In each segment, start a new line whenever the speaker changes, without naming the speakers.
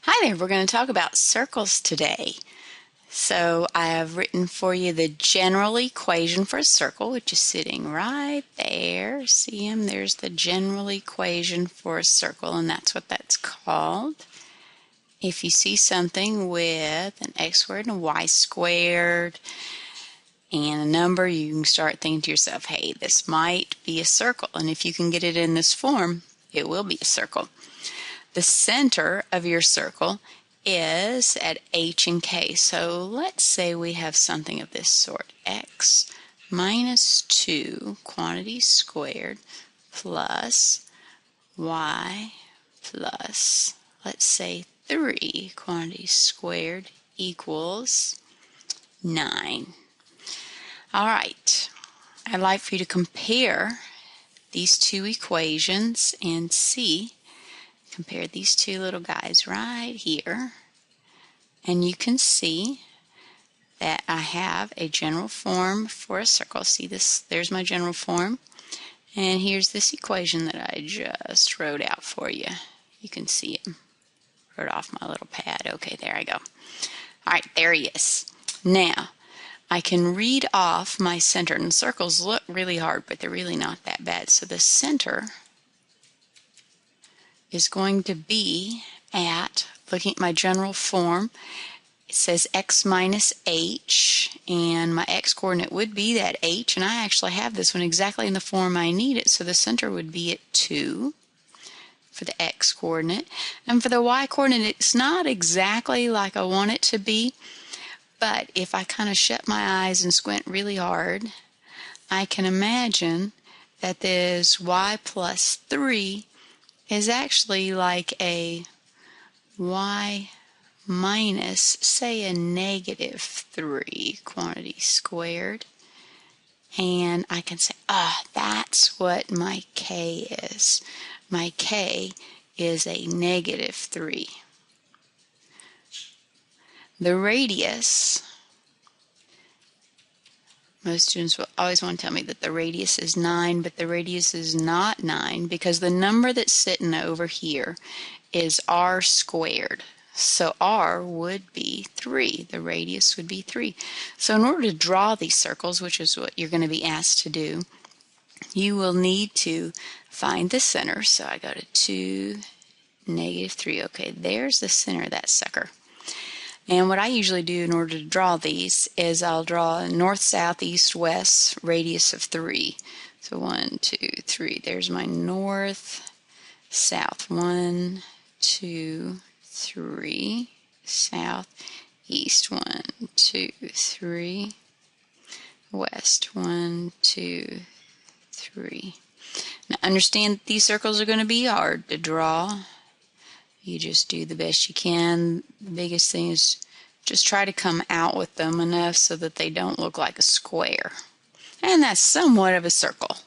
Hi there, we're going to talk about circles today. So I have written for you the general equation for a circle, which is sitting right there. See him? There's the general equation for a circle, and that's what that's called. If you see something with an x squared and a y squared and a number, you can start thinking to yourself, hey, this might be a circle. And if you can get it in this form, it will be a circle. The center of your circle is at h and k. So let's say we have something of this sort. X minus 2 quantity squared plus y plus, let's say, 3 quantity squared equals 9. All right, I'd like for you to compare these two equations and see. Compare these two little guys right here, and you can see that I have a general form for a circle. See this? There's my general form, and here's this equation that I just wrote out for you. You can see it. Wrote off my little pad. Okay, there I go. All right, there he is. Now, I can read off my center, and circles look really hard, but they're really not that bad. So the center is going to be at, looking at my general form, it says x minus h, and my x coordinate would be that h, and I actually have this one exactly in the form I need it, so the center would be at 2 for the x coordinate. And for the y coordinate, it's not exactly like I want it to be, but if I kind of shut my eyes and squint really hard, I can imagine that this y plus 3 is actually like a y minus, say, a negative 3 quantity squared. And I can say, that's what my k is. My k is a negative 3. The radius, most students will always want to tell me that the radius is 9, but the radius is not 9 because the number that's sitting over here is r squared. So r would be 3. The radius would be 3. So in order to draw these circles, which is what you're going to be asked to do, you will need to find the center. So I go to 2, negative 3. Okay, there's the center of that sucker. And what I usually do in order to draw these is I'll draw a north, south, east, west radius of 3. So 1, 2, 3. There's my north, south. 1, 2, 3. South, east. 1, 2, 3. West. 1, 2, 3. Now understand that these circles are going to be hard to draw. You just do the best you can. The biggest thing is just try to come out with them enough so that they don't look like a square. And that's somewhat of a circle.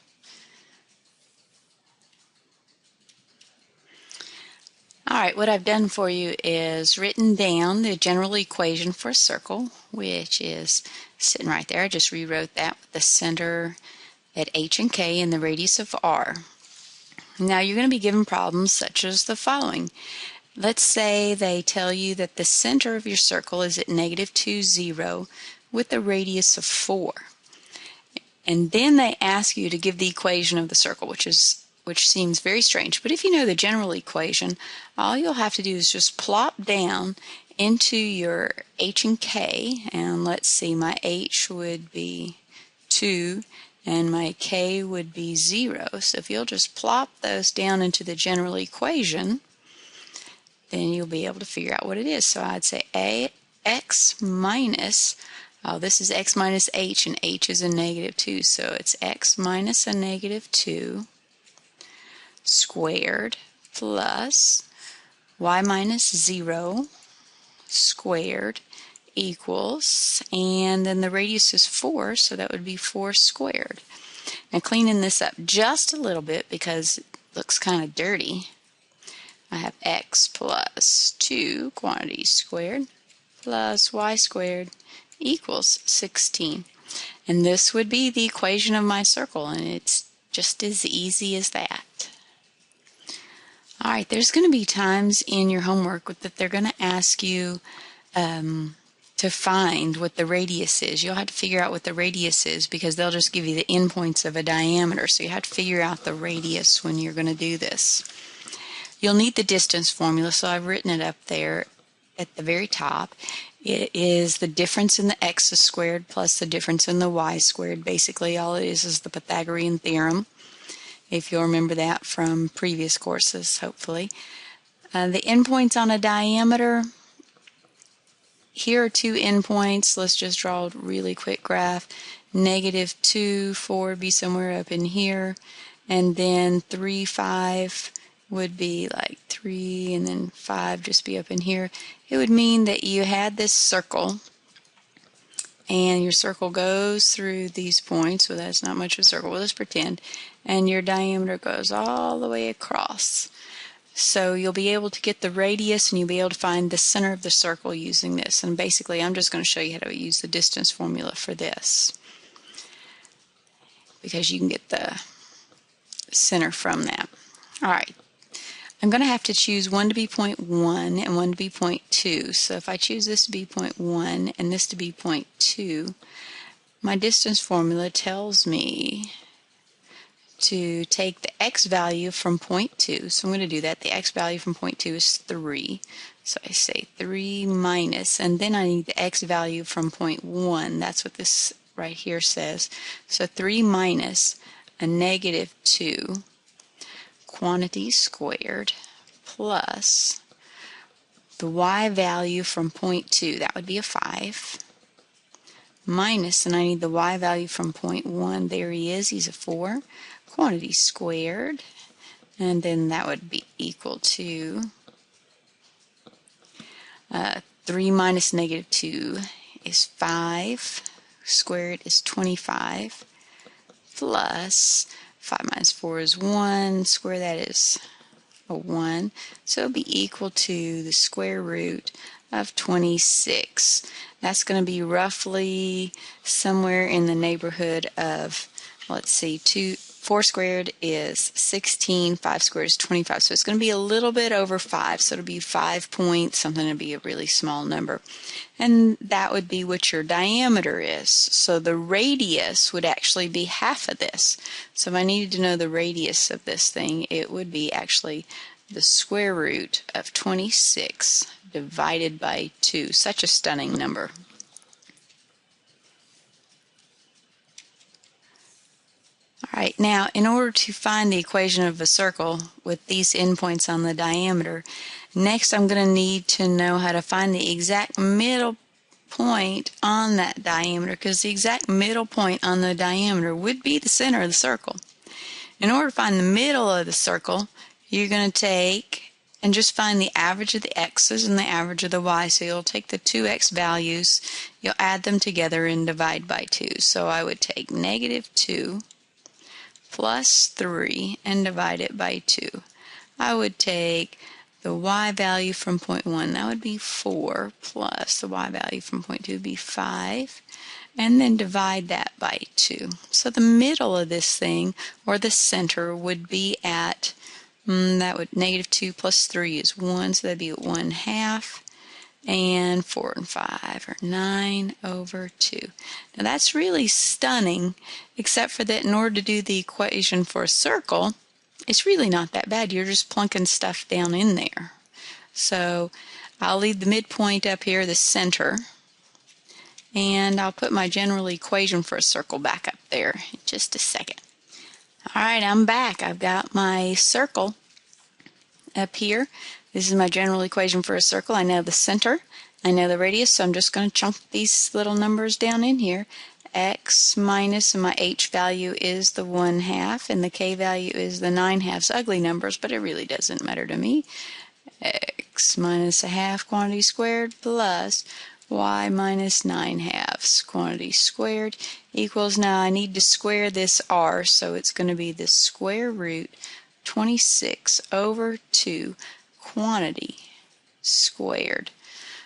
Alright, what I've done for you is written down the general equation for a circle, which is sitting right there. I just rewrote that with the center at h and k and the radius of r. Now you're going to be given problems such as the following. Let's say they tell you that the center of your circle is at negative 2, 0 with a radius of 4. And then they ask you to give the equation of the circle, which seems very strange. But if you know the general equation, all you'll have to do is just plop down into your h and k, and let's see, my h would be 2 and my k would be 0. So if you'll just plop those down into the general equation, then you'll be able to figure out what it is. So I'd say x minus, this is x minus h, and h is a negative 2. So it's x minus a negative 2 squared plus y minus 0 squared equals, and then the radius is 4, so that would be 4 squared. Now cleaning this up just a little bit because it looks kind of dirty, I have x plus 2 quantity squared plus y squared equals 16. And this would be the equation of my circle, and it's just as easy as that. All right, there's going to be times in your homework that they're going to ask you to find what the radius is. You'll have to figure out what the radius is because they'll just give you the endpoints of a diameter. So you have to figure out the radius when you're going to do this. You'll need the distance formula, so I've written it up there at the very top. It is the difference in the x squared plus the difference in the y squared. Basically, all it is the Pythagorean theorem, if you'll remember that from previous courses, hopefully. The endpoints on a diameter, here are two endpoints. Let's just draw a really quick graph. -2, 4 would be somewhere up in here, and then 3, 5 would be like 3, and then 5 just be up in here. It would mean that you had this circle, and your circle goes through these points. Well, that's not much of a circle. Well, let's pretend. And your diameter goes all the way across. So you'll be able to get the radius, and you'll be able to find the center of the circle using this. And basically, I'm just going to show you how to use the distance formula for this, because you can get the center from that. All right. I'm going to have to choose one to be 0.1 and one to be 0.2. So if I choose this to be 0.1 and this to be 0.2, my distance formula tells me to take the x value from 0.2. So I'm going to do that. The x value from 0.2 is 3. So I say 3 minus, and then I need the x value from 0.1. That's what this right here says. So 3 minus a -2 quantity squared plus the y value from 0.2, that would be a 5, minus, and I need the y value from 0.1, there he is, he's a 4, quantity squared, and then that would be equal to 3 minus -2 is 5, squared is 25, plus 5 minus 4 is 1, square that is a 1, so it'll be equal to the square root of 26. That's going to be roughly somewhere in the neighborhood of, let's see, 4 squared is 16, 5 squared is 25, so it's going to be a little bit over 5, so it'll be 5 point something, to be a really small number. And that would be what your diameter is. So the radius would actually be half of this. So if I needed to know the radius of this thing, it would be actually the square root of 26 divided by 2. Such a stunning number. All right, now in order to find the equation of a circle with these endpoints on the diameter, next I'm going to need to know how to find the exact middle point on that diameter, because the exact middle point on the diameter would be the center of the circle. In order to find the middle of the circle, you're going to take and just find the average of the x's and the average of the y. So you'll take the two x values, you'll add them together and divide by 2. So I would take -2 plus 3 and divide it by 2. I would take the y value from 0.1, that would be 4, plus the y value from 0.2 would be 5, and then divide that by 2. So the middle of this thing, or the center, would be at, that would, -2 plus 3 is 1, so that'd be 1/2, and 4 and 5 are 9 over 2. Now that's really stunning, except for that in order to do the equation for a circle, it's really not that bad. You're just plunking stuff down in there. So I'll leave the midpoint up here, the center, and I'll put my general equation for a circle back up there in just a second. All right, I'm back. I've got my circle up here. This is my general equation for a circle. I know the center, I know the radius, so I'm just going to chunk these little numbers down in here. X minus, and my h value is the 1/2, and the k value is the 9/2. Ugly numbers, but it really doesn't matter to me. X minus 1/2 quantity squared plus y minus 9/2 quantity squared equals, now I need to square this r, so it's going to be the square root 26 over 2 quantity squared.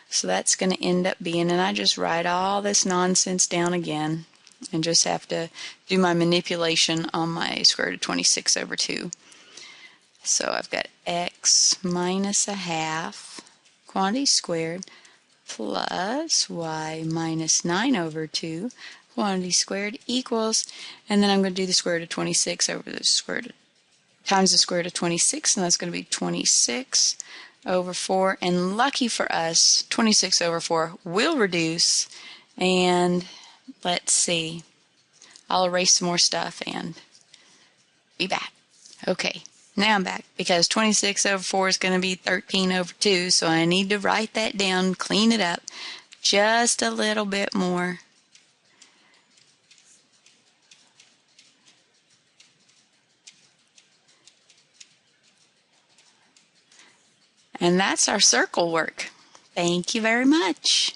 So that's going to end up being, and I just write all this nonsense down again and just have to do my manipulation on my square root of 26 over 2. So I've got x minus a half, quantity squared, plus y minus 9 over 2, quantity squared, equals, and then I'm going to do the square root of 26 over the square root of, times the square root of 26, and that's going to be 26 over 4, and lucky for us, 26 over 4 will reduce, and let's see, I'll erase some more stuff and be back. Okay, now I'm back because 26 over 4 is going to be 13 over 2, so I need to write that down, clean it up just a little bit more. And that's our circle work. Thank you very much.